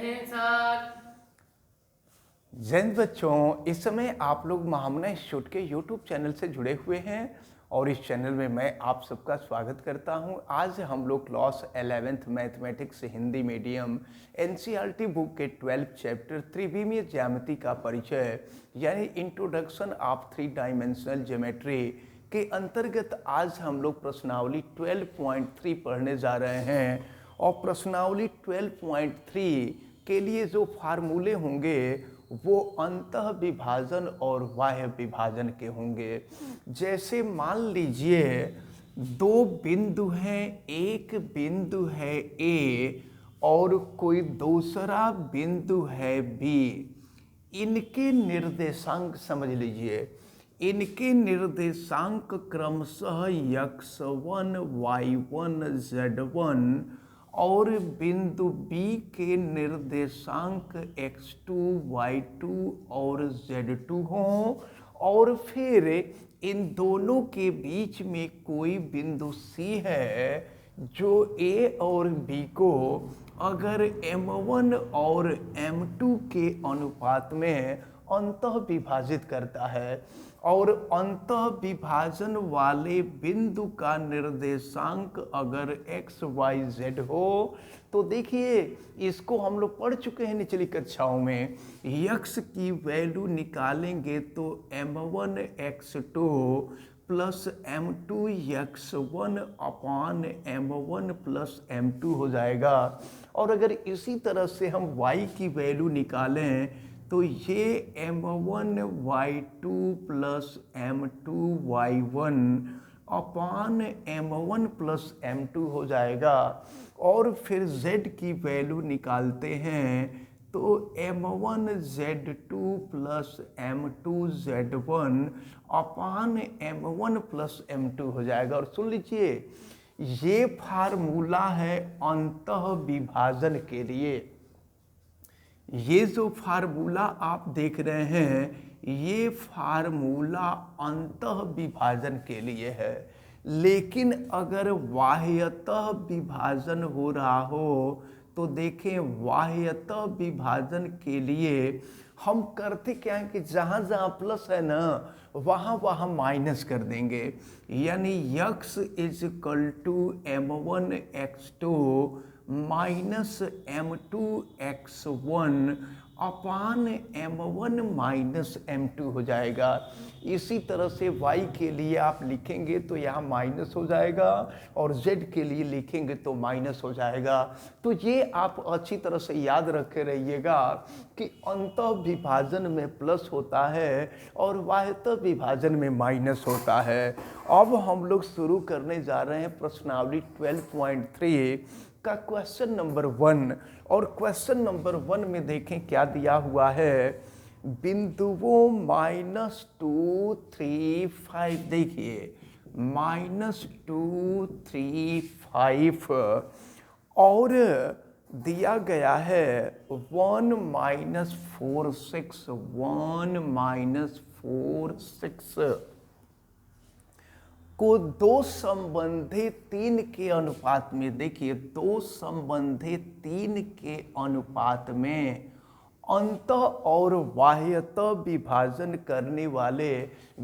Hind sir. जय हिंद बच्चों, इस समय आप लोग महामना इंस्टीट्यूट के यूट्यूब चैनल से जुड़े हुए हैं और इस चैनल में मैं आप सबका स्वागत करता हूं। आज हम लोग class 11th mathematics Hindi medium NCERT book के 12th चैप्टर त्रिविमीय ज्यामिति का परिचय यानी इंट्रोडक्शन ऑफ 3 डायमेंशनल ज्योमेट्री के अंतर्गत आज हम लोग प्रश्नावली 12.3 पढ़ने जा रहे हैं। और प्रश्नावली 12.3 के लिए जो फार्मूले होंगे वो अंतः विभाजन और बाह्य विभाजन के होंगे। जैसे मान लीजिए दो बिंदु हैं, एक बिंदु है ए और कोई दूसरा बिंदु है बी। इनके निर्देशांक समझ लीजिए, इनके निर्देशांक क्रमशः x1 y1 z1 और बिंदु B के निर्देशांक x2 y2 और z2 हों और फिर इन दोनों के बीच में कोई बिंदु C है जो A और B को अगर m1 और m2 के अनुपात में अंतः विभाजित करता है और अंतः विभाजन वाले बिंदु का निर्देशांक अगर x y z हो तो देखिए इसको हम लोग पढ़ चुके हैं निचली कक्षाओं में। x की वैल्यू निकालेंगे तो m1 x2 plus m2 x1 upon m1 plus m2 हो जाएगा। और अगर इसी तरह से हम y की वैल्यू निकालें तो ये m1 y2 plus m2 y1 अपान m1 प्लस m2 हो जाएगा। और फिर z की वैल्यू निकालते हैं तो m1 z2 plus m2 z1 अपान m1 प्लस m2 हो जाएगा। और सुन लीजिए ये फार्मूला है अंतः विभाजन के लिए। ये जो फार्मूला आप देख रहे हैं ये फार्मूला अंतः विभाजन के लिए है, लेकिन अगर बाह्यतः विभाजन हो रहा हो तो देखें बाह्यतः विभाजन के लिए हम करते क्या है कि जहाँ जहाँ प्लस है ना वहाँ वहाँ माइनस कर देंगे। यानी x is equal to m1 x2 minus m2 x1 upon m1 minus m2 हो जाएगा। इसी तरह से y के लिए आप लिखेंगे तो यहाँ माइनस हो जाएगा और z के लिए लिखेंगे तो माइनस हो जाएगा। तो ये आप अच्छी तरह से याद रखे रहिएगा कि अंतः विभाजन में प्लस होता है और बाह्यतः विभाजन में माइनस होता है। अब हम लोग शुरू करने जा रहे हैं प्रश्नावली 12.3 का क्वेश्चन नंबर 1। और क्वेश्चन नंबर 1 में देखें क्या दिया हुआ है। बिंदुओं -2 3 5, देखिए -2 3 5 और दिया गया है 1 -4 6 1 -4 6 को दो संबंधित 3 के अनुपात में, देखिए दो संबंधित 3 के अनुपात में अंतः और बाह्यतः विभाजन करने वाले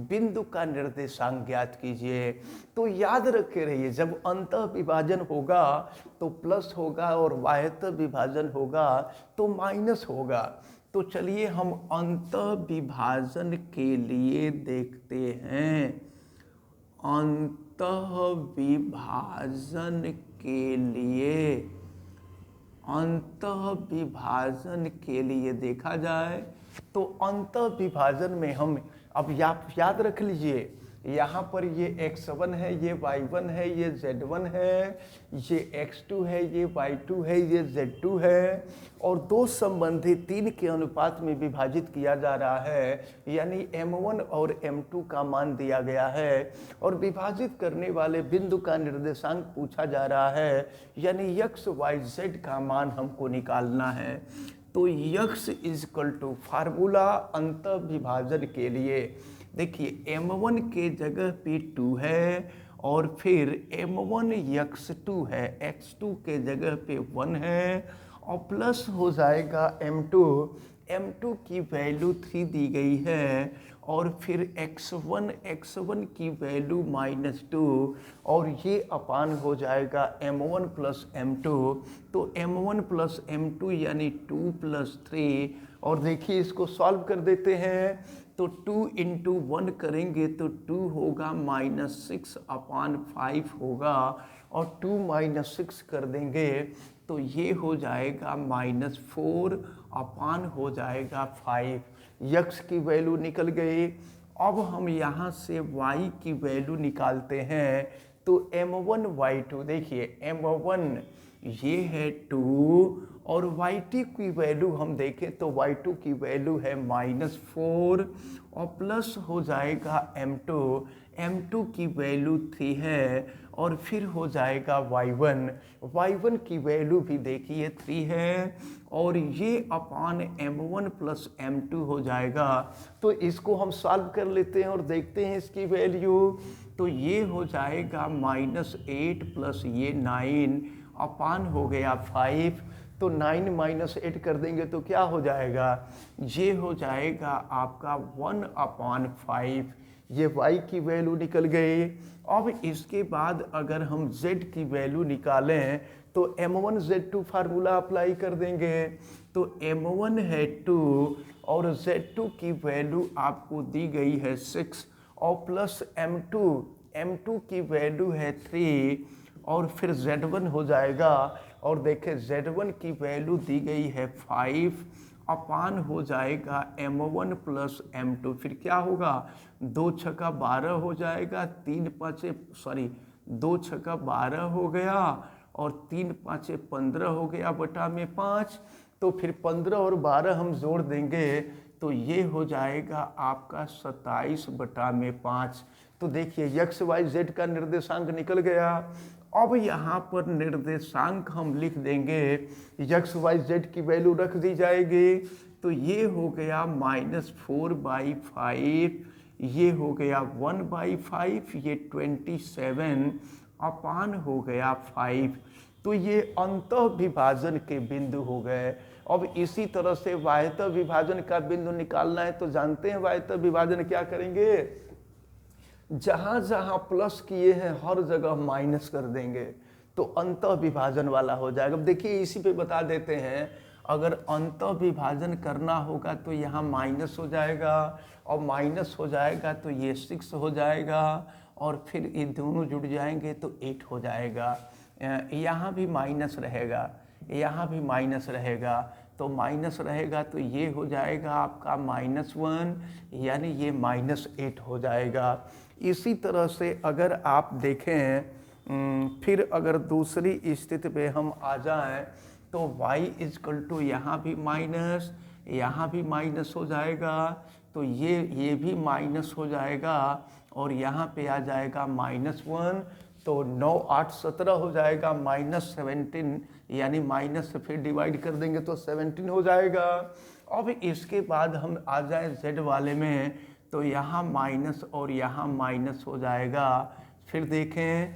बिंदु का निर्देशांक ज्ञात कीजिए। तो याद रखे रहिए जब अंतः विभाजन होगा तो प्लस होगा और बाह्यतः विभाजन होगा तो माइनस होगा। तो चलिए हम अंतः विभाजन के लिए देखते हैं। अंतः विभाजन के लिए, अंतः विभाजन के लिए देखा जाए तो अंतः विभाजन में हम अब याद रख लीजिए यहाँ पर ये x1 है, ये y1 है, ये z1 है, ये x2 है, ये y2 है, ये z2 है और दो संबंधित 3 के अनुपात में विभाजित किया जा रहा है। यानी m1 और m2 का मान दिया गया है और विभाजित करने वाले बिंदु का निर्देशांक पूछा जा रहा है। यानी x y z का मान हमको निकालना है। तो x is equal to formula अंतः विभाजन के लिए, देखिए m1 के जगह पे 2 है और फिर m1 x2 है, x2 के जगह पे 1 है और प्लस हो जाएगा m2। m2 की वैल्यू 3 दी गई है और फिर x1 की वैल्यू -2 और ये अपान हो जाएगा m1 प्लस m2। तो m1 प्लस m2 यानी 2 + 3। और देखिए इसको सॉल्व कर देते हैं तो 2 × 1 करेंगे तो 2 होगा -6/5 होगा और 2 - 6 कर देंगे तो ये हो जाएगा -4 अपान हो जाएगा 5। यक्स की वैल्यू निकल गई। अब हम यहाँ से y की वैल्यू निकालते हैं तो m1 y2 देखिए m1 ये है 2 और y2 की वैल्यू हम देखें तो y2 की वैल्यू है -4 और प्लस हो जाएगा m2 की वैल्यू 3 है और फिर हो जाएगा y1 की वैल्यू भी देखिए 3 है और ये अपान m1 प्लस m2 हो जाएगा। तो इसको हम सॉल्व कर लेते हैं और देखते हैं इसकी वैल्यू। तो ये हो जाएगा -8 प्लस ये 9 अपान हो गया 5। तो 9 - 8 कर देंगे तो क्या हो जाएगा, ये हो जाएगा आपका 1/5। ये y की वैल्यू निकल गई। अब इसके बाद अगर हम z की वैल्यू निकालें तो m1 z2 फार्मूला अप्लाई कर देंगे। तो m1 है 2 और z2 की वैल्यू आपको दी गई है 6 और प्लस m2 की वैल्यू है 3 और फिर z1 हो जाएगा और देखें z1 की वैल्यू दी गई है 5 अपान हो जाएगा m1 प्लस m2। फिर क्या होगा, 2 × 12 हो जाएगा, 2 × 12 हो गया और 3 × 5 = 15 हो गया बटा में 5। तो फिर 15 और 12 हम जोड़ देंगे तो ये हो जाएगा आपका 27 बटा में 5। तो देखिए x y z का निर्देशांक निकल गया। अब यहाँ पर निर्देशांक हम लिख देंगे, x y z की वैल्यू रख दी जाएगी। तो ये हो गया -4/5, ये हो गया 1/5, ये 27 अपान हो गया 5। तो ये अंतः विभाजन के बिंदु हो गए। अब इसी तरह से वाह्यतः विभाजन का बिंदु निकालना है तो जानते हैं वाह्यतः विभाजन क्या करेंगे, जहाँ जहाँ प्लस किए हैं हर जगह माइनस कर देंगे तो अंतः विभाजन वाला हो जाएगा। अब देखिए इसी पे बता देते हैं, अगर अंतः विभाजन करना होगा तो यहाँ माइनस हो जाएगा और माइनस हो जाएगा तो ये 6 हो जाएगा और फिर ये दोनों जुड़ जाएंगे तो 8 हो जाएगा। यहाँ भी माइनस रहेगा, यहाँ भी माइनस रहेगा, तो माइनस रहेगा तो ये हो जाएगा आपका -1 यानी ये -8 हो जाएगा। इसी तरह से अगर आप देखें फिर अगर दूसरी स्थिति पे हम आ जाएं तो y = यहाँ भी माइनस, यहाँ भी माइनस हो जाएगा तो ये भी माइनस हो जाएगा और यहाँ पे आ जाएगा -1 तो 9 8 17 हो जाएगा, -17 यानी माइनस से फिर डिवाइड कर देंगे तो 17 हो जाएगा। अब इसके बाद हम आ जाए z वाले में तो यहाँ माइनस और यहाँ माइनस हो जाएगा। फिर देखें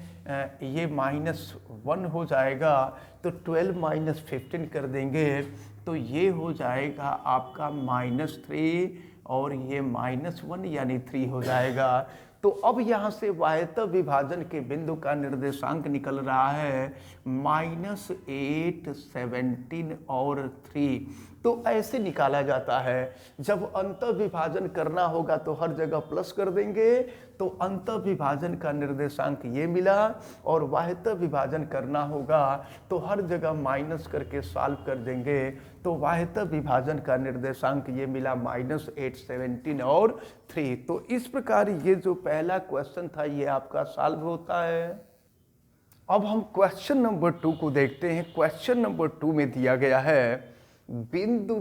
ये -1 हो जाएगा तो 12 - 15 कर देंगे तो ये हो जाएगा आपका -3 और ये -1 यानी 3 हो जाएगा। तो अब यहाँ से वाह्यतः विभाजन के बिंदु का निर्देशांक निकल रहा है -8 17 और 3। तो ऐसे निकाला जाता है। जब अंतः विभाजन करना होगा तो हर जगह प्लस कर देंगे तो अंतः विभाजन का निर्देशांक ये मिला और वाह्यतः विभाजन करना होगा तो हर जगह माइनस करके सॉल्व कर देंगे तो वाह्यतः विभाजन का निर्देशांक ये मिला -8 17 और 3। तो इस प्रकार ये जो पहला क्वेश्चन था ये आपका सॉल्व होता है। अब हम क्वेश्चन नंबर 2 को देखते हैं। क्वेश्चन नंबर 2 में दिया गया है बिंदु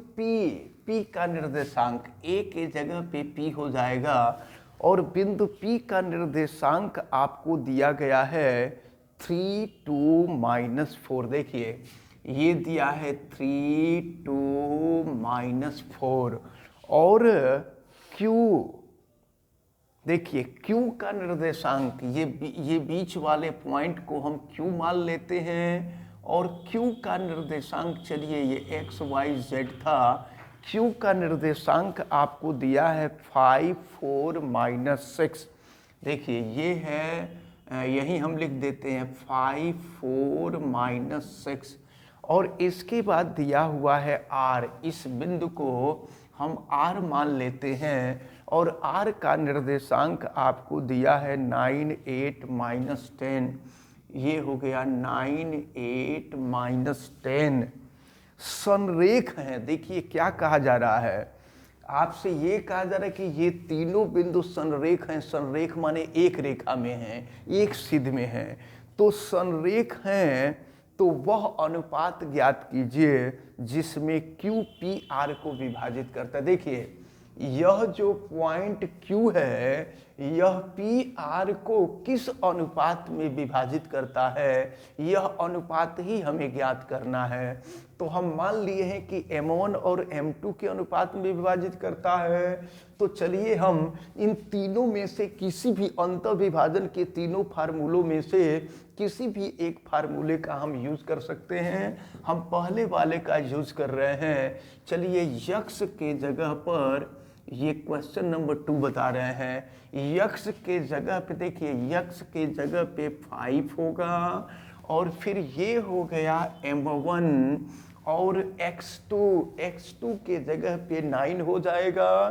P का निर्देशांक A के जगह पे P हो जाएगा और बिंदु P का निर्देशांक आपको दिया गया है 3 2 -4। देखिए ये दिया है 3 2 -4 और Q देखिए Q का निर्देशांक ये बीच वाले पॉइंट को हम Q मान लेते हैं और Q का निर्देशांक, चलिए ये x y z था, Q का निर्देशांक आपको दिया है 5 4 -6। देखिए ये है, यही हम लिख देते हैं 5 4 -6, और इसके बाद दिया हुआ है R। इस बिंदु को हम R मान लेते हैं, और R का निर्देशांक आपको दिया है 9 8 -10। ये हो गया 9 8 -10। संरेख है। देखिए क्या कहा जा रहा है, आपसे ये कहा जा रहा है कि ये तीनों बिंदु संरेख हैं। संरेख माने एक रेखा में हैं, एक सिध में हैं। तो संरेख हैं तो वह अनुपात ज्ञात कीजिए जिसमें Q P R को विभाजित करता है। देखिए यह जो पॉइंट Q है, यह पी आर को किस अनुपात में विभाजित करता है, यह अनुपात ही हमें ज्ञात करना है। तो हम मान लिए हैं कि M1 और M2 के अनुपात में विभाजित करता है। तो चलिए हम इन तीनों में से किसी भी अंतर विभाजन के तीनों फार्मूलों में से किसी भी एक फार्मूले का हम यूज कर सकते हैं। हम पहले वाले का यूज कर रहे हैं। चलिए यक्स के जगह पर, ये क्वेश्चन नंबर 2 बता रहे हैं, यक्स के जगह पे, देखिए यक्स के जगह पे 5 होगा, और फिर ये हो गया M1, और x2 के जगह पे 9 हो जाएगा।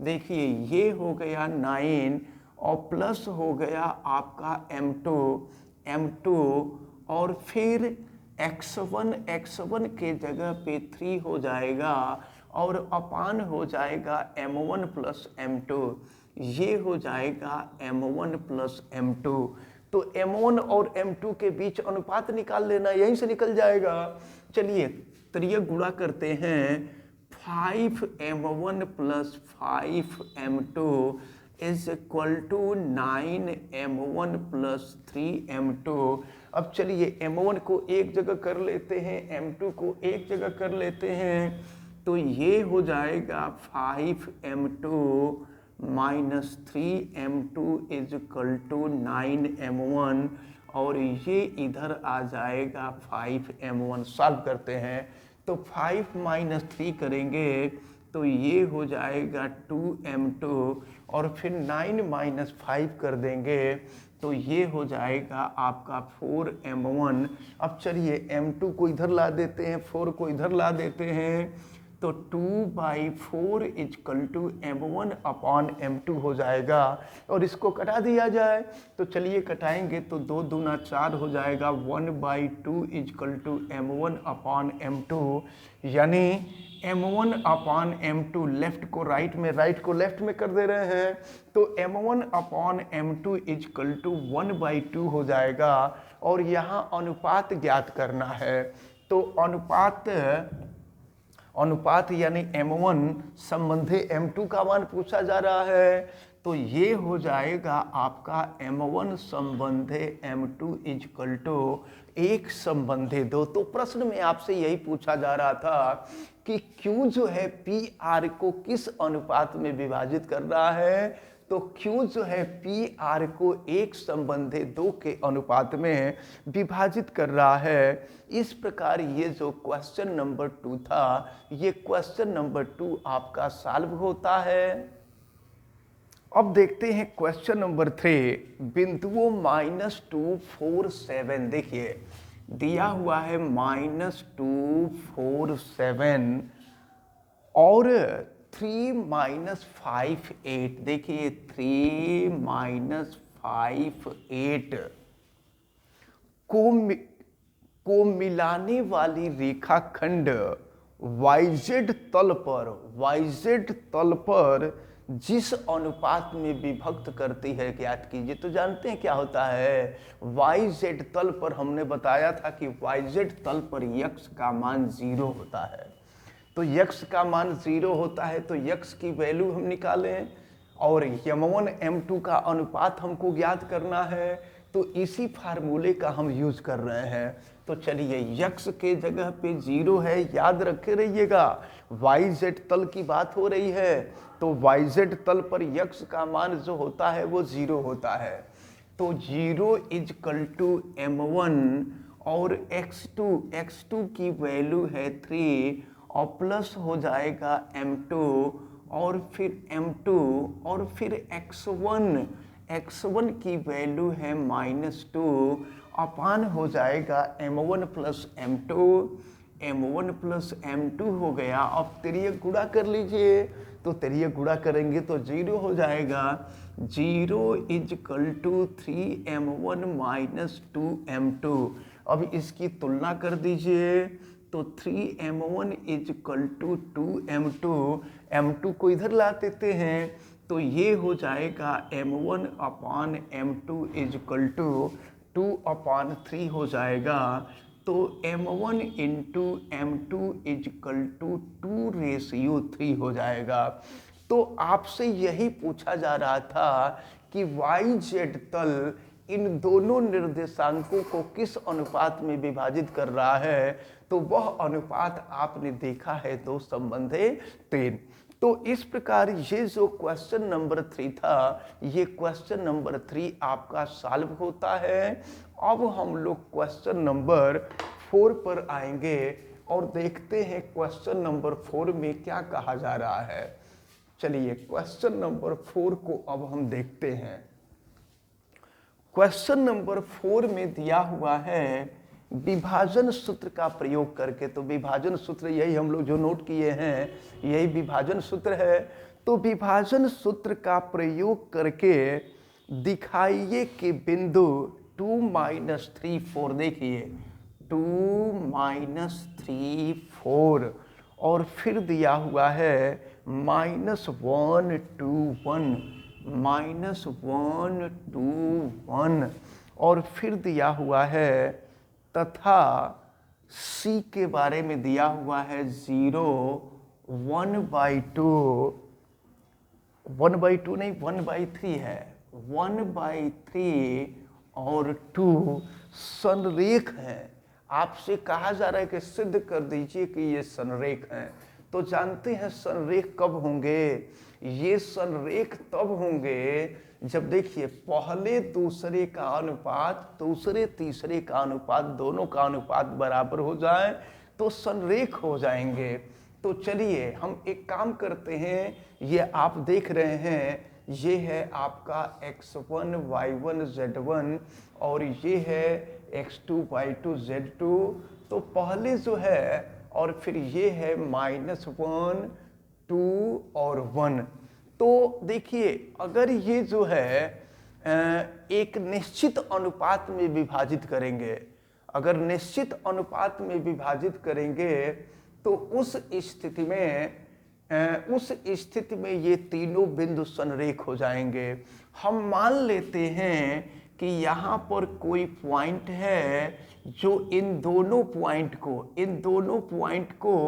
देखिए ये हो गया 9, और प्लस हो गया आपका M2, और फिर x1 के जगह पे 3 हो जाएगा, और अपान हो जाएगा M1 प्लस M2। ये हो जाएगा M1 प्लस M2। तो M1 और M2 के बीच अनुपात निकाल लेना, यहीं से निकल जाएगा। चलिए त्रिय गुणा करते हैं। 5M1 plus 5M2 is equal to 9M1 plus 3M2। अब चलिए M1 को एक जगह कर लेते हैं, M2 को एक जगह कर लेते हैं। तो ये हो जाएगा 5M2 minus 3M2 is equal to 9M1, और ये इधर आ जाएगा 5M1। सॉल्व करते हैं तो 5 - 3 करेंगे तो ये हो जाएगा 2M2, और फिर 9 - 5 कर देंगे तो ये हो जाएगा आपका 4M1। अब चलिए M2 को इधर ला देते हैं, 4 को इधर ला देते हैं, तो 2/4 is equal to M1 upon M2 हो जाएगा। और इसको कटा दिया जाए तो चलिए कटाएंगे तो 2 दूना 4 हो जाएगा। 1/2 is equal to M1 upon M2, यानी M1 अपॉन M2, लेफ्ट को राइट में, राइट को लेफ्ट में कर दे रहे हैं, तो M1 upon M2 is equal to 1/2 हो जाएगा। और यहाँ अनुपात ज्ञात करना है, तो अनुपात यानी M1 संबंधी M2 का मान पूछा जा रहा है, तो ये हो जाएगा आपका M1 संबंधी M2 इजकल टू 1 संबंधी 2। तो प्रश्न में आपसे यही पूछा जा रहा था कि Q जो है PR को किस अनुपात में विभाजित कर रहा है, तो Q जो है PR को 1 संबंधी 2 के अनुपात में विभाजित कर रहा है। इस प्रकार ये जो क्वेश्चन नंबर 2 था, ये क्वेश्चन नंबर 2 आपका सॉल्व होता है। अब देखते हैं क्वेश्चन नंबर 3, बिंदुओं -2 4 7। देखिए दिया हुआ है -2 4 7 और 3 - 5 8। देखिए 3 - 5 8 को मिलाने वाली रेखाखंड YZ तल पर जिस अनुपात में विभक्त करती है ज्ञात कीजिए। तो जानते हैं क्या होता है, YZ तल पर हमने बताया था कि YZ तल पर x का मान 0 होता है। तो x का मान 0 होता है तो x की वैल्यू हम निकालें, और M1 M2 का अनुपात हमको ज्ञात करना है, तो इसी फार्मूले का हम यूज कर रहे हैं। तो चलिए x के जगह पे 0 है, याद रखे रहिएगा। YZ तल की बात हो रही है, तो YZ तल पर x का मान जो होता है वो 0 होता है। तो 0 इजकल टू M1, और x2 की वैल्यू है 3 और प्लस हो जाएगा m2 और फिर m2 और फिर x1 की वैल्यू है -2 अपान हो जाएगा m1 plus m1 plus m2 हो गया। अब त्रिय गुणा कर लीजिए, तो त्रिय गुणा करेंगे तो 0 हो जाएगा। 0 = 3m1 माइनस 2m2। अब इसकी तुलना कर दीजिए तो 3m1 = 2m2। m2 को इधर ला देते हैं तो ये हो जाएगा m1 अपान m2 = 2/3 हो जाएगा। तो m1 × m2 = 2/3 हो जाएगा। तो आपसे यही पूछा जा रहा था कि YZ तल इन दोनों निर्देशांकों को किस अनुपात में विभाजित कर रहा है, तो वह अनुपात आपने देखा है 2 संबंधे 3। तो इस प्रकार ये जो क्वेश्चन नंबर 3 था, ये क्वेश्चन नंबर 3 आपका सॉल्व होता है। अब हम लोग क्वेश्चन नंबर 4 पर आएंगे और देखते हैं क्वेश्चन नंबर 4 में क्या कहा जा रहा है। चलिए क्वेश्चन नंबर 4 को अब हम देखते हैं। क्वेश्चन नंबर 4 में दिया हुआ है विभाजन सूत्र का प्रयोग करके। तो विभाजन सूत्र यही हम लोग जो नोट किए हैं, यही विभाजन सूत्र है। तो विभाजन सूत्र का प्रयोग करके दिखाइए कि बिंदु 2 - 3 4, देखिए 2 - 3 4 और फिर दिया हुआ है -1 2 1 -1 2 1 और फिर दिया हुआ है तथा C के बारे में दिया हुआ है 0 1/2 1/2 नहीं 1/3 है 1/3 और 2 संरेख है। आपसे कहा जा रहा है कि सिद्ध कर दीजिए कि ये संरेख हैं। तो जानते हैं संरेख कब होंगे? ये संरेख तब होंगे जब देखिए पहले दूसरे का अनुपात, दूसरे तीसरे का अनुपात, दोनों का अनुपात बराबर हो जाए तो संरेख हो जाएंगे। तो चलिए हम एक काम करते हैं, ये आप देख रहे हैं, ये है आपका x1 y1 z1 और ये है x2 y2 z2। तो पहले जो है और फिर ये है -1 2 और 1। तो देखिए अगर ये जो है एक निश्चित अनुपात में विभाजित करेंगे, अगर निश्चित अनुपात में विभाजित करेंगे तो उस स्थिति में ये तीनों बिंदु संरेख हो जाएंगे। हम मान लेते हैं कि यहाँ पर कोई पॉइंट है जो इन दोनों पॉइंट को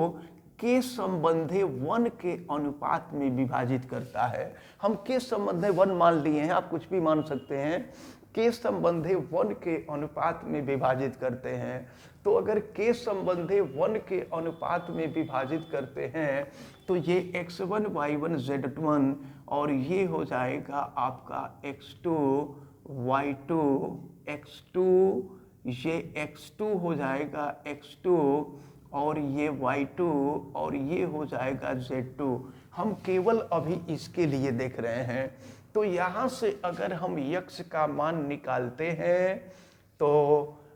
के संबंधे 1 के अनुपात में विभाजित करता है। हम के संबंधे 1 मान लिए हैं, आप कुछ भी मान सकते हैं। के संबंधे 1 के अनुपात में विभाजित करते हैं। तो अगर के संबंधे 1 के अनुपात में विभाजित करते हैं तो ये x1 y1 z1 और ये हो जाएगा आपका x2 y2 x2, ये x2 हो जाएगा x2 और ये y2 और ये हो जाएगा z2। हम केवल अभी इसके लिए देख रहे हैं। तो यहाँ से अगर हम x का मान निकालते हैं तो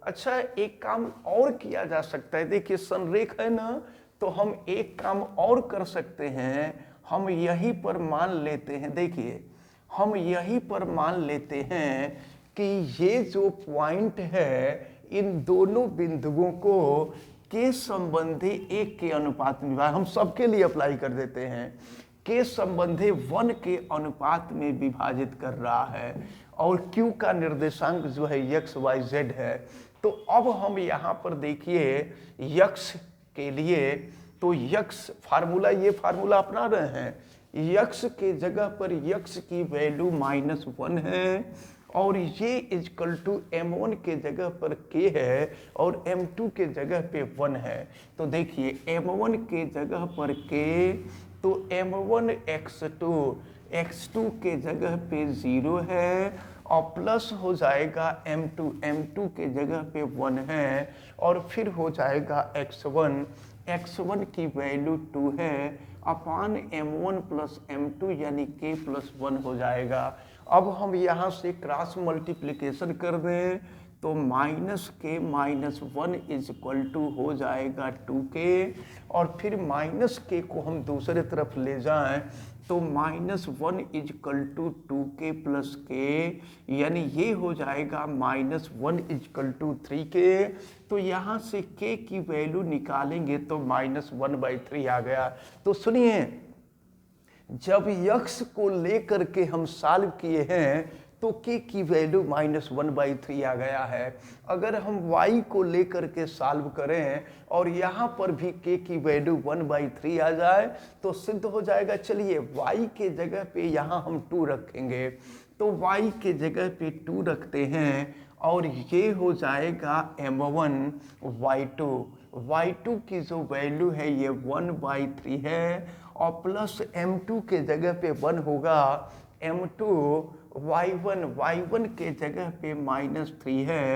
अच्छा एक काम और किया जा सकता है। देखिए संरेख है ना, तो हम एक काम और कर सकते हैं। हम यहीं पर मान लेते हैं, देखिए हम यहीं पर मान लेते हैं कि ये जो पॉइंट है इन दोनों बिंदुओं को के संबंधी 1 के अनुपात में, हम सबके लिए अप्लाई कर देते हैं, के संबंधी 1 के अनुपात में विभाजित कर रहा है और Q का निर्देशांक जो है x y z है। तो अब हम यहाँ पर देखिए x के लिए, तो x फार्मूला, ये फार्मूला अपना रहे हैं। x के जगह पर x की वैल्यू -1 है और ये इक्वल टू m1 के जगह पर k है और m2 के जगह पे 1 है। तो देखिए m1 के जगह पर k, तो m1 x2 के जगह पे 0 है और प्लस हो जाएगा m2, m2 के जगह पे 1 है, और फिर हो जाएगा x1, x1 की वैल्यू 2 है, अपान m1 प्लस m2 यानी k प्लस 1 हो जाएगा। अब हम यहाँ से क्रॉस मल्टीप्लिकेशन कर दें तो माइनस के माइनस 1 इज इक्वल टू हो जाएगा 2k, और फिर माइनस के को हम दूसरे तरफ ले जाएं तो minus 1 is equal to 2k plus k, यानी ये हो जाएगा minus 1 is equal to 3k। तो यहाँ से k की वैल्यू निकालेंगे तो माइनस 1/3 आ गया। तो सुनिए, जब x को लेकर के हम सॉल्व किए हैं तो k की वैल्यू माइनस 1/3 आ गया है। अगर हम y को लेकर के सॉल्व करें और यहाँ पर भी k की वैल्यू 1/3 आ जाए तो सिद्ध हो जाएगा। चलिए y के जगह पे यहाँ हम 2 रखेंगे, तो y के जगह पे 2 रखते हैं और ये हो जाएगा m1 y2 की जो वैल्यू है ये 1/3 है, और प्लस m2 के जगह पे 1 होगा, m2 y1 के जगह पे -3 है,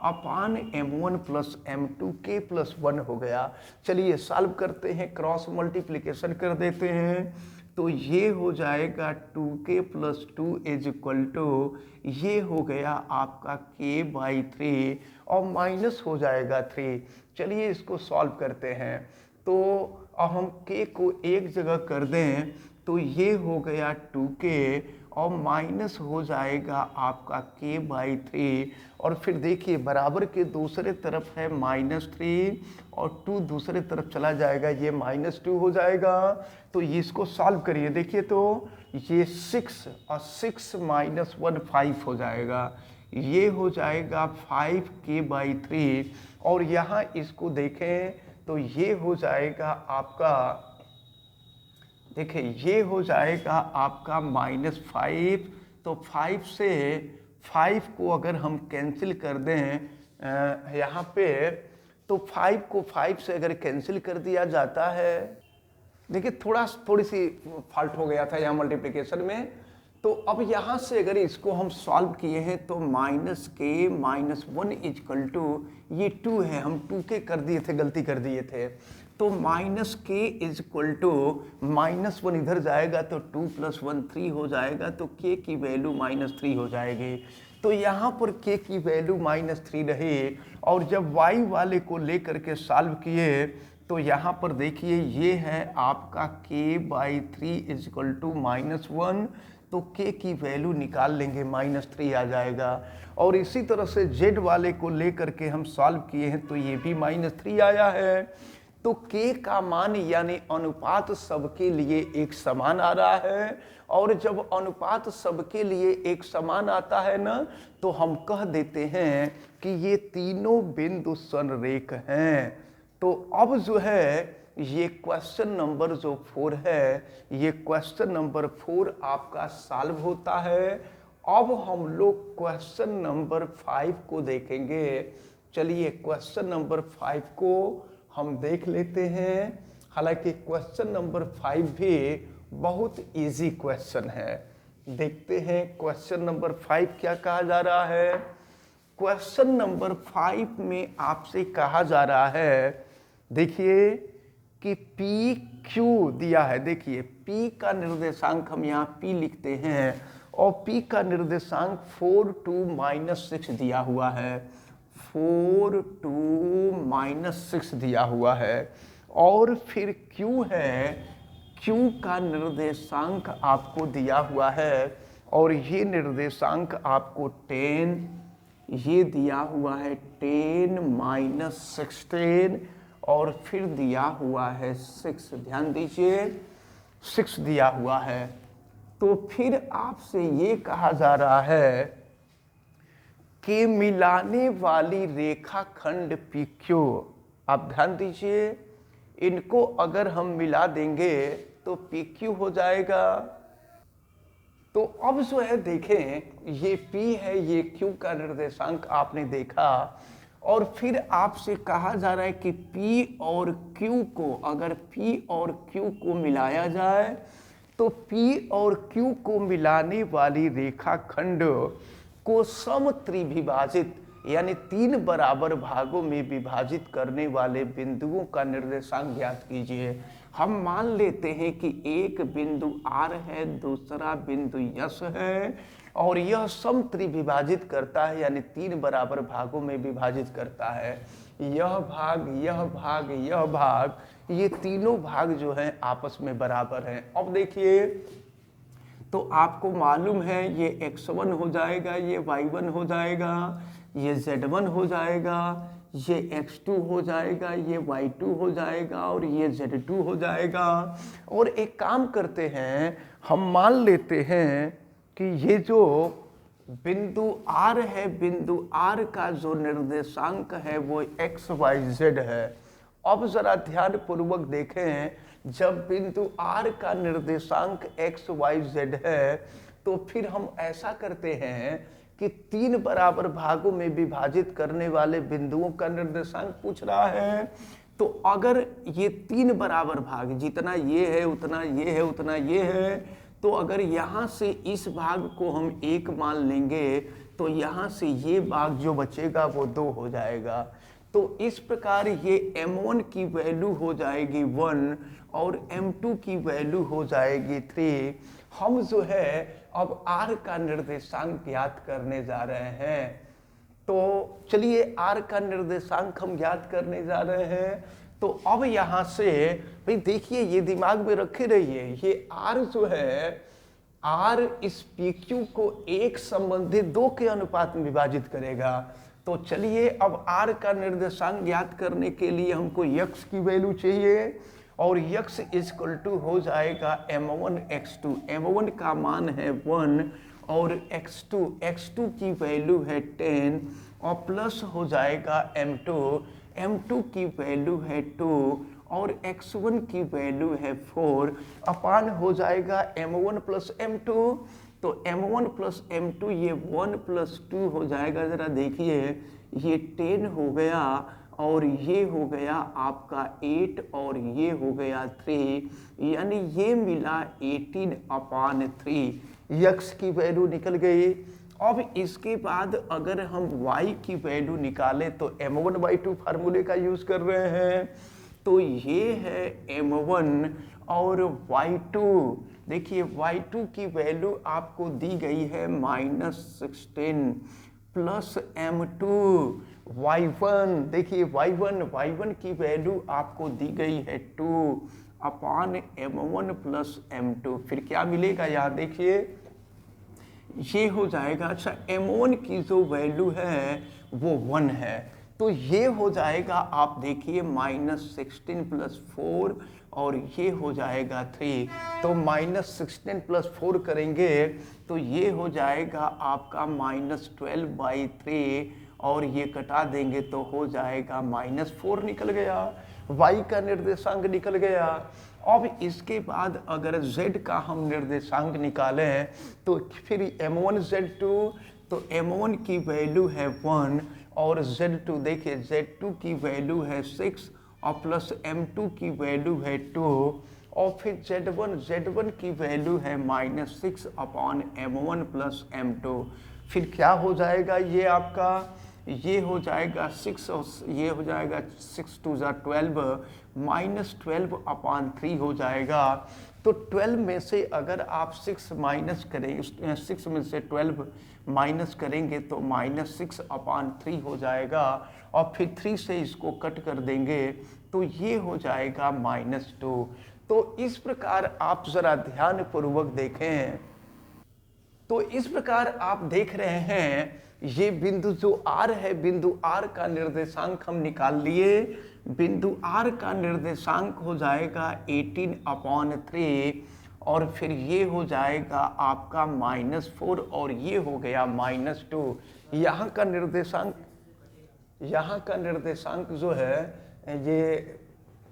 अपान m1 plus m2 k plus 1 हो गया। चलिए सॉल्व करते हैं, क्रॉस मल्टीप्लिकेशन कर देते हैं तो ये हो जाएगा 2k plus 2 is equal to, ये हो गया आपका k/3 और माइनस हो जाएगा 3। चलिए इसको सॉल्व करते हैं, तो अब हम k को एक जगह कर दें तो ये हो गया 2k और माइनस हो जाएगा आपका k/3, और फिर देखिए बराबर के दूसरे तरफ है -3 और 2 दूसरे तरफ चला जाएगा, ये -2 हो जाएगा। तो इसको सॉल्व करिए, देखिए तो ये 6 और 6 माइनस 1 5 हो जाएगा, ये हो जाएगा 5k/3, और यहाँ इसको देखें तो ये हो जाएगा आपका, देखिए ये हो जाएगा आपका -5, तो 5 से 5 को अगर हम कैंसिल कर दें यहाँ पे तो 5 को 5 से अगर कैंसिल कर दिया जाता है, देखिए थोड़ी सी फॉल्ट हो गया था यहाँ मल्टीप्लिकेशन में। तो अब यहाँ से अगर इसको हम सॉल्व किए हैं तो -k-1 इजकल टू, ये 2 है, हम 2k कर दिए थे, गलती कर दिए थे, तो -k इजकल टू -1 इधर जाएगा तो 2 + 1 3 हो जाएगा, तो k की वैल्यू -3 हो जाएगी। तो यहाँ पर k की वैल्यू -3 रही, और जब y वाले को लेकर के सॉल्व किए तो यहाँ पर देखिए ये है आपका k/3 इजकल टू -1, तो k की वैल्यू निकाल लेंगे, -3 आ जाएगा। और इसी तरह से z वाले को लेकर के हम सॉल्व किए हैं तो ये भी -3 आया है। तो k का मान यानी अनुपात सबके लिए एक समान आ रहा है, और जब अनुपात सबके लिए एक समान आता है ना तो हम कह देते हैं कि ये तीनों बिंदु संरेख हैं। तो अब जो है ये क्वेश्चन नंबर जो 4 है, ये क्वेश्चन नंबर 4 आपका सॉल्व होता है। अब हम लोग क्वेश्चन नंबर 5 को देखेंगे। चलिए क्वेश्चन नंबर 5 को हम देख लेते हैं। हालांकि क्वेश्चन नंबर 5 भी बहुत इजी क्वेश्चन है। देखते हैं क्वेश्चन नंबर 5 क्या कहा जा रहा है। क्वेश्चन नंबर 5 में आपसे कहा जा रहा है, देखिए कि पी क्यू दिया है। देखिए P का निर्देशांक हम यहाँ P लिखते हैं, और P का निर्देशांक 4 2 -6 दिया हुआ है, 4 2 -6 दिया हुआ है। और फिर Q है, Q का निर्देशांक आपको दिया हुआ है, और ये निर्देशांक आपको 10, ये दिया हुआ है 10 -16, और फिर दिया हुआ है 6, ध्यान दीजिए 6 दिया हुआ है। तो फिर आपसे ये कहा जा रहा है कि मिलाने वाली रेखाखंड PQ, आप ध्यान दीजिए, इनको अगर हम मिला देंगे तो PQ हो जाएगा। तो अब जो है देखें, ये P है, ये Q का निर्देशांक आपने देखा, और फिर आपसे कहा जा रहा है कि P और Q को, अगर P और Q को मिलाया जाए तो P और Q को मिलाने वाली रेखाखंड को समत्रिविभाजित यानी 3 बराबर भागों में विभाजित करने वाले बिंदुओं का निर्देशांक ज्ञात कीजिए। हम मान लेते हैं कि एक बिंदु R है, दूसरा बिंदु S है और यह समत्रिविभाजित करता है यानी 3 बराबर भागों में विभाजित करता है। यह भाग, यह भाग, यह भाग, ये तीनों भाग जो हैं आपस में बराबर हैं। अब देखिए, तो आपको मालूम है ये x1 हो जाएगा, ये y1 हो जाएगा, ये z1 हो जाएगा, ये x2 हो जाएगा, ये y2 हो जाएगा और ये z2 हो जाएगा। और एक काम करते हैं, हम मान लेते हैं कि ये जो बिंदु R है, बिंदु R का जो निर्देशांक है वो x y z है। अब जरा ध्यान पूर्वक देखें, जब बिंदु R का निर्देशांक x y z है तो फिर हम ऐसा करते हैं कि 3 बराबर भागों में विभाजित करने वाले बिंदुओं का निर्देशांक पूछ रहा है। तो अगर ये 3 बराबर भाग, जितना ये है उतना ये है उतना ये है, तो अगर यहाँ से इस भाग को हम 1 मान लेंगे तो यहाँ से ये भाग जो बचेगा वो 2 हो जाएगा। तो इस प्रकार ये m1 की वैल्यू हो जाएगी 1 और m2 की वैल्यू हो जाएगी 3। हम जो है अब R का निर्देशांक ज्ञात करने जा रहे हैं। तो चलिए R का निर्देशांक हम ज्ञात करने जा रहे हैं। तो अब यहाँ से भाई देखिए, ये दिमाग में रखे रहिए, ये R जो है, R इस PQ को 1 संबंधित 2 के अनुपात में विभाजित करेगा। तो चलिए अब R का निर्देशांक ज्ञात करने के लिए हमको x की वैल्यू चाहिए और x इक्वल टू हो जाएगा m1 x2। m1 का मान है 1 और x2 की वैल्यू है 10 और प्लस हो जाएगा m2 की वैल्यू है 2 और x1 की वैल्यू है 4 अपान हो जाएगा m1 प्लस m2। तो m1 प्लस m2 ये 1 प्लस 2 हो जाएगा। ज़रा देखिए, ये 10 हो गया और ये हो गया आपका 8 और ये हो गया 3, यानी ये मिला 18 अपान 3। x की वैल्यू निकल गई। अब इसके बाद अगर हम y की वैल्यू निकालें तो m1/2 फार्मूले का यूज़ कर रहे हैं। तो ये है m1 और y2, देखिए y2 की वैल्यू आपको दी गई है -16 प्लस m2। y1 देखिए, y1 की वैल्यू आपको दी गई है 2 अपान m1 प्लस m2। फिर क्या मिलेगा यहाँ देखिए, ये हो जाएगा, अच्छा m1 की जो वैल्यू है वो 1 है, तो ये हो जाएगा, आप देखिए -16 प्लस 4 और ये हो जाएगा 3। तो -16 प्लस 4 करेंगे तो ये हो जाएगा आपका -12/3 और ये कटा देंगे तो हो जाएगा -4 निकल गया, y का निर्देशांक निकल गया। अब इसके बाद अगर z का हम निर्देशांक निकालें तो फिर m1 z2, तो m1 की वैल्यू है 1 और z2 देखिए, z2 की वैल्यू है 6 और प्लस m2 की वैल्यू है 2 और फिर z1 की वैल्यू है -6 अपॉन m1 प्लस m2। फिर क्या हो जाएगा, ये आपका ये हो जाएगा 6 और ये हो जाएगा 6 2 12 -12 अपान 3 हो जाएगा। तो 12 में से अगर आप 6 माइनस करें, 6 में से 12 माइनस करेंगे तो -6 अपान 3 हो जाएगा और फिर 3 से इसको कट कर देंगे तो ये हो जाएगा -2। तो इस प्रकार आप ज़रा ध्यान पूर्वक देखें, तो इस प्रकार आप देख रहे हैं ये बिंदु जो R है, बिंदु R का निर्देशांक हम निकाल लिए। बिंदु R का निर्देशांक हो जाएगा 18 अपॉन 3 और फिर ये हो जाएगा आपका -4 और ये हो गया -2। यहाँ का निर्देशांक जो है ये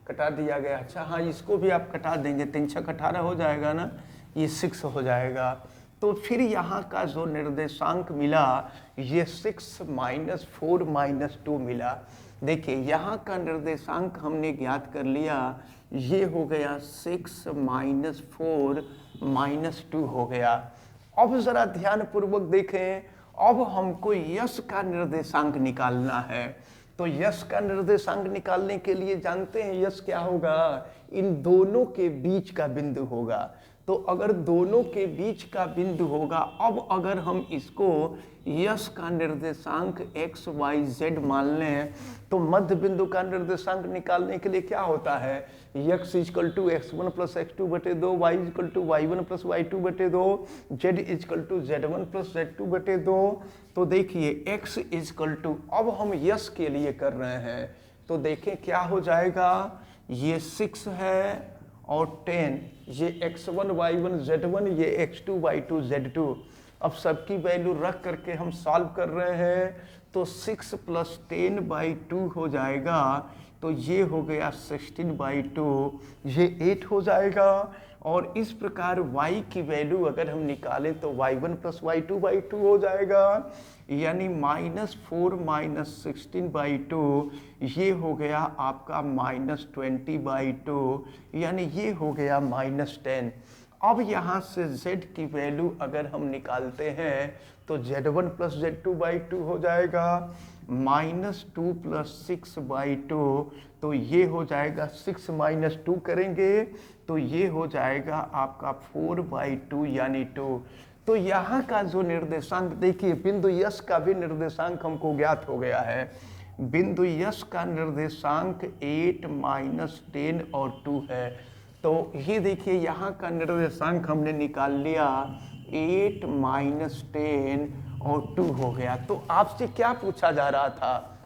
कटा दिया गया। अच्छा हाँ, इसको भी आप कटा देंगे, 3 6 18 हो जाएगा ना, ये 6 हो जाएगा। तो फिर यहाँ का जो निर्देशांक मिला ये 6 -4 -2 मिला। देखिए यहाँ का निर्देशांक हमने ज्ञात कर लिया, ये हो गया 6 -4 -2 हो गया। अब ज़रा ध्यान पूर्वक देखें अब हमको यश का निर्देशांक निकालना है। तो यश का निर्देशांक निकालने के लिए जानते हैं यश क्या होगा, इन दोनों के बीच का बिंदु होगा। तो अगर दोनों के बीच का बिंदु होगा, अब अगर हम इसको यश का निर्देशांक x y z मान लें, तो मध्य बिंदु का निर्देशांक निकालने के लिए क्या होता है, x is equal to x1 plus x2 बटे 2, y is equal to y1 plus y2 बटे 2, z is equal to z1 plus z2 बटे 2। तो देखिए x इजकल टू, अब हम यश के लिए कर रहे हैं, तो देखें क्या हो जाएगा, ये 6 है और 10, ये x1 y1 z1, ये x2 y2 z2। अब सबकी वैल्यू रख करके हम सॉल्व कर रहे हैं, तो 6 प्लस 10/2 हो जाएगा, तो ये हो गया 16/2, ये 8 हो जाएगा। और इस प्रकार y की वैल्यू अगर हम निकालें तो y1 प्लस y2/2 हो जाएगा, यानी -4 - 16/2, ये हो गया आपका -20/2, यानी ये हो गया -10। अब यहाँ से z की वैल्यू अगर हम निकालते हैं तो z1 प्लस z2/2 हो जाएगा, -2 प्लस 6/2, तो ये हो जाएगा 6 - 2 करेंगे तो ये हो जाएगा आपका 4/2 यानी 2। तो यहाँ का जो निर्देशांक देखिए, बिंदु यश का भी निर्देशांक हमको ज्ञात हो गया है। बिंदु यश का निर्देशांक 8 - 10 और 2 है। तो ये देखिए यहाँ का निर्देशांक हमने निकाल लिया, 8 - 10 और 2 हो गया। तो आपसे क्या पूछा जा रहा था,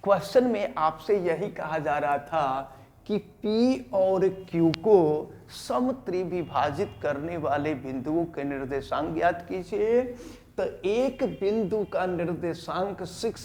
क्वेश्चन में आपसे यही कहा जा रहा था कि P और Q को समत्रिविभाजित करने वाले बिंदुओं के निर्देशांक ज्ञात कीजिए। तो एक बिंदु का निर्देशांक 6 -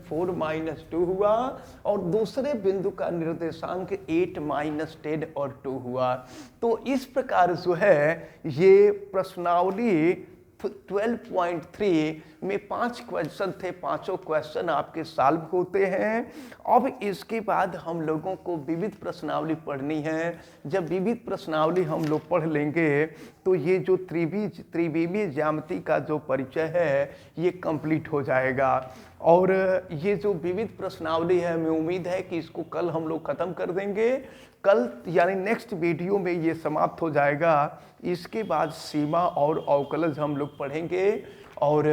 4 - 2 हुआ और दूसरे बिंदु का निर्देशांक 8 - 10 और 2 हुआ। तो इस प्रकार जो है ये प्रश्नावली 12.3 में 5 क्वेश्चन थे, पांचों क्वेश्चन आपके सॉल्व होते हैं। अब इसके बाद हम लोगों को विविध प्रश्नावली पढ़नी है। जब विविध प्रश्नावली हम लोग पढ़ लेंगे तो ये जो त्रिविमीय ज्यामिति का जो परिचय है ये कंप्लीट हो जाएगा। और ये जो विविध प्रश्नावली है, हमें उम्मीद है कि इसको कल हम लोग ख़त्म कर देंगे। कल यानी नेक्स्ट वीडियो में ये समाप्त हो जाएगा। इसके बाद सीमा और अवकलज हम लोग पढ़ेंगे और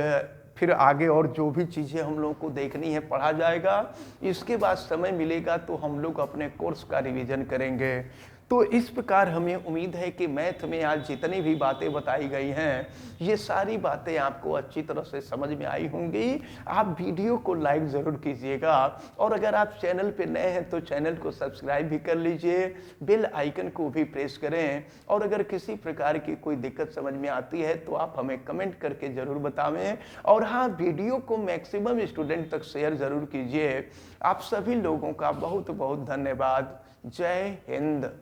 फिर आगे और जो भी चीज़ें हम लोग को देखनी है पढ़ा जाएगा। इसके बाद समय मिलेगा तो हम लोग अपने कोर्स का रिवीजन करेंगे। तो इस प्रकार हमें उम्मीद है कि मैथ में आज जितनी भी बातें बताई गई हैं ये सारी बातें आपको अच्छी तरह से समझ में आई होंगी। आप वीडियो को लाइक ज़रूर कीजिएगा और अगर आप चैनल पे नए हैं तो चैनल को सब्सक्राइब भी कर लीजिए, बेल आइकन को भी प्रेस करें। और अगर किसी प्रकार की कोई दिक्कत समझ में आती है तो आप हमें कमेंट करके ज़रूर बतावें। और हाँ, वीडियो को मैक्सिमम स्टूडेंट तक शेयर ज़रूर कीजिए। आप सभी लोगों का बहुत बहुत धन्यवाद। जय हिंद।